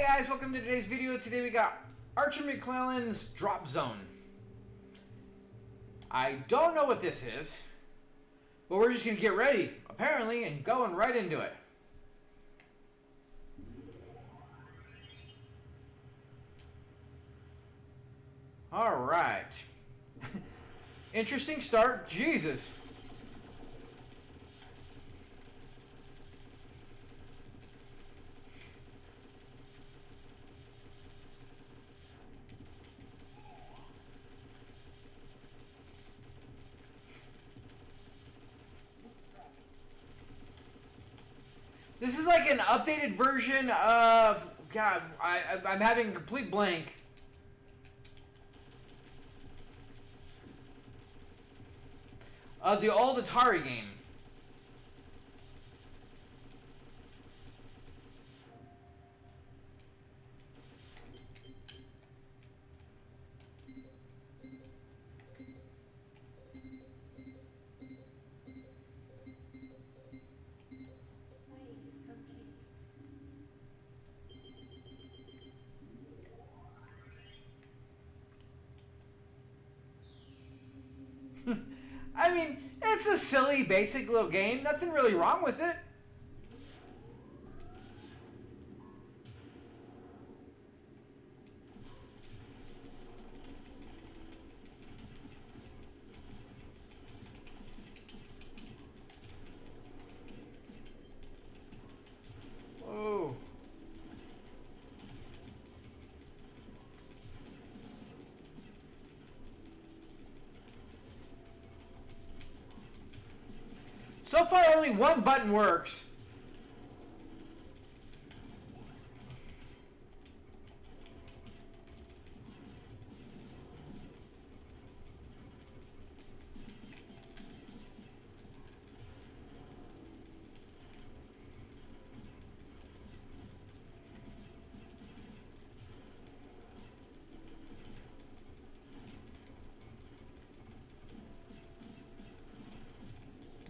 Hi guys, welcome to today's video. Today we got Archer Maclean's Dropzone. I don't know what this is, but we're just going to get ready, apparently, and going right into it. Alright. Interesting start. Jesus. This is like an updated version of... God, I'm having a complete blank. Of the old Atari game. I mean, it's a silly, basic little game. Nothing really wrong with it. Oh. So far, only one button works.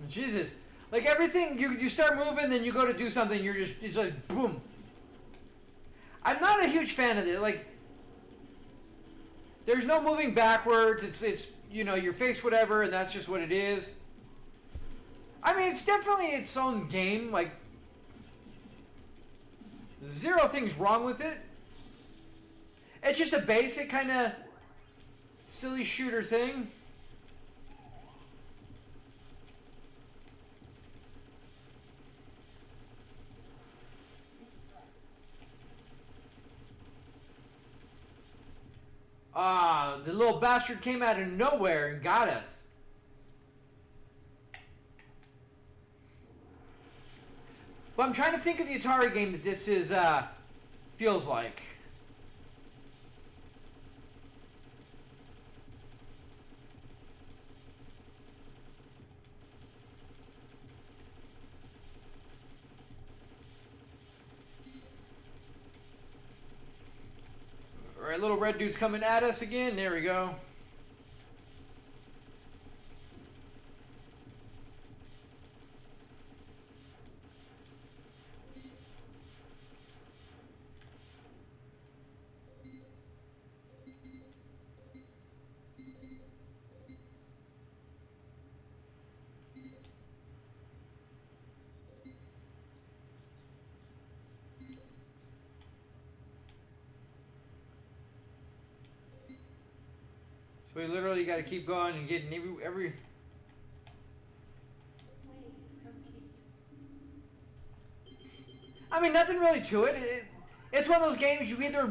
Jesus. Like everything, you start moving, then you go to do something, it's like, boom. I'm not a huge fan of it. Like, there's no moving backwards. It's you know, your face, whatever, and that's just what it is. I mean, it's definitely its own game. Like, zero things wrong with it. It's just a basic kind of silly shooter thing. The little bastard came out of nowhere and got us. But I'm trying to think of the Atari game that this is, feels like. Alright, little red dude's coming at us again. There we go. So we literally got to keep going and getting every. I mean, nothing really to it. It's one of those games you either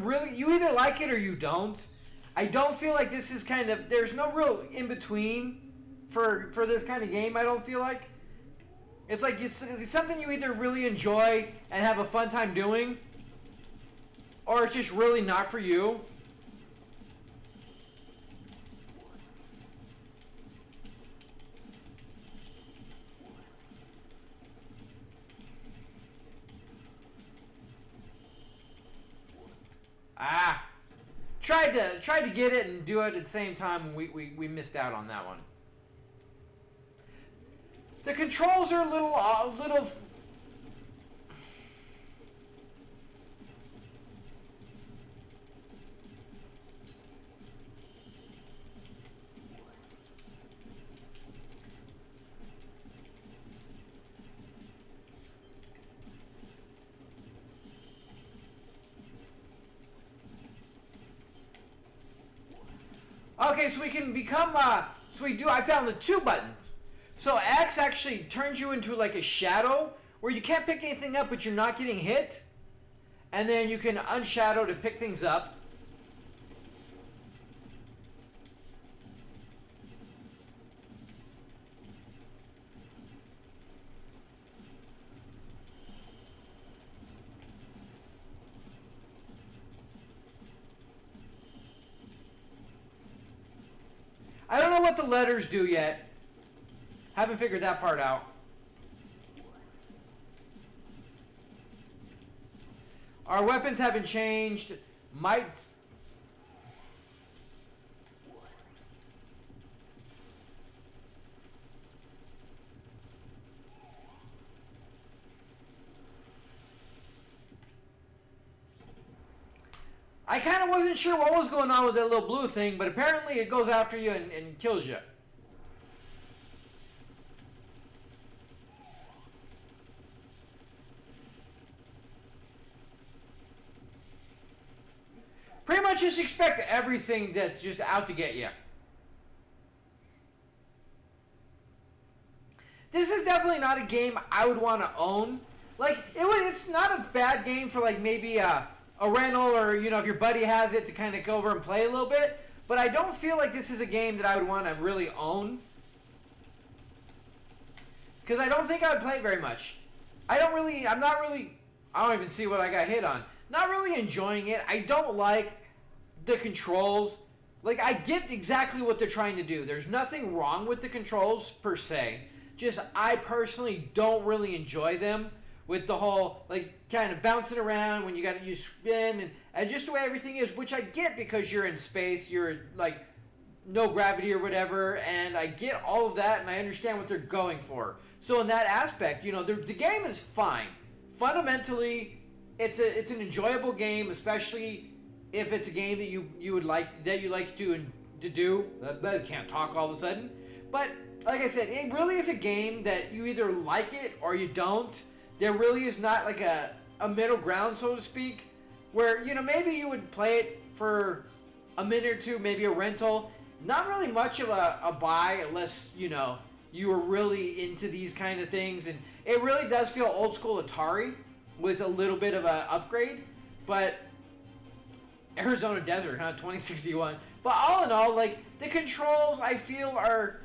like it or you don't. I don't feel like this is kind of, there's no real in between for this kind of game. I don't feel like it's like it's something you either really enjoy and have a fun time doing, or it's just really not for you. Tried to get it and do it at the same time, and we missed out on that one. The controls are a little Okay, so we can become, so we do, I found the 2 buttons. So X actually turns you into like a shadow, where you can't pick anything up, but you're not getting hit. And then you can unshadow to pick things up. I don't know what the letters do yet. Haven't figured that part out. Our weapons haven't changed. Might... I kind of wasn't sure what was going on with that little blue thing, but apparently it goes after you and kills you. Pretty much just expect everything that's just out to get you. This is definitely not a game I would want to own. Like, it's not a bad game for like maybe a rental, or, you know, if your buddy has it, to kind of go over and play a little bit. But I don't feel like this is a game that I would want to really own, because I don't think I would play it very much. I don't even see what I got hit on. Not really enjoying it. I don't like the controls. Like, I get exactly what they're trying to do. There's nothing wrong with the controls per se. Just, I personally don't really enjoy them, with the whole, like, kind of bouncing around when you spin, and just the way everything is, which I get because you're in space, you're, like, no gravity or whatever, and I get all of that, and I understand what they're going for. So in that aspect, you know, the game is fine. Fundamentally, it's an enjoyable game, especially if it's a game that you like to do. I can't talk all of a sudden. But, like I said, it really is a game that you either like it or you don't. There really is not like a middle ground, so to speak, where, you know, maybe you would play it for a minute or two, maybe a rental. Not really much of a buy unless, you know, you were really into these kind of things. And it really does feel old school Atari with a little bit of an upgrade. But Arizona Desert, huh? 2061. But all in all, like, the controls I feel are...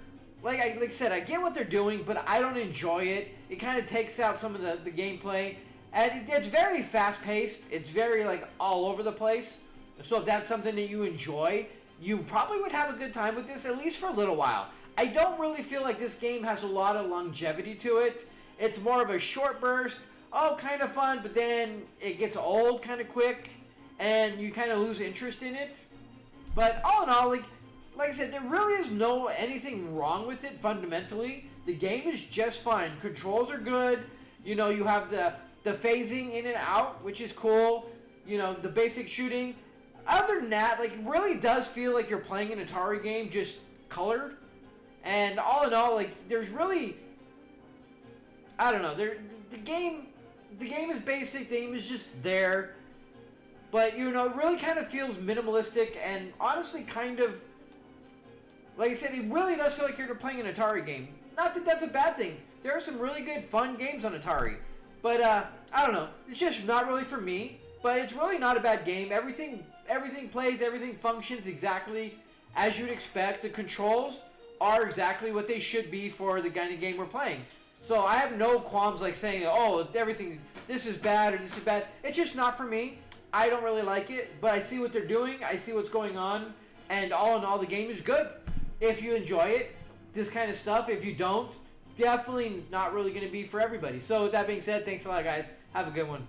Like I said, I get what they're doing, but I don't enjoy it. It kind of takes out some of the gameplay. And it's very fast-paced. It's very, like, all over the place. So if that's something that you enjoy, you probably would have a good time with this, at least for a little while. I don't really feel like this game has a lot of longevity to it. It's more of a short burst. Oh, kind of fun, but then it gets old kind of quick, and you kind of lose interest in it. But all in all, like I said, there really is anything wrong with it fundamentally. The game is just fine. Controls are good. You know, you have the phasing in and out, which is cool. You know, the basic shooting. Other than that, like, it really does feel like you're playing an Atari game, just colored. And all in all, like, there's really... I don't know. The game is basic. The game is just there. But, you know, it really kind of feels minimalistic and honestly kind of... Like I said, it really does feel like you're playing an Atari game. Not that that's a bad thing. There are some really good, fun games on Atari. But, I don't know. It's just not really for me. But it's really not a bad game. Everything plays, everything functions exactly as you'd expect. The controls are exactly what they should be for the kind of game we're playing. So I have no qualms like saying, oh, everything, this is bad or this is bad. It's just not for me. I don't really like it. But I see what they're doing. I see what's going on. And all in all, the game is good. If you enjoy it, this kind of stuff. If you don't, definitely not really going to be for everybody. So with that being said, thanks a lot, guys. Have a good one.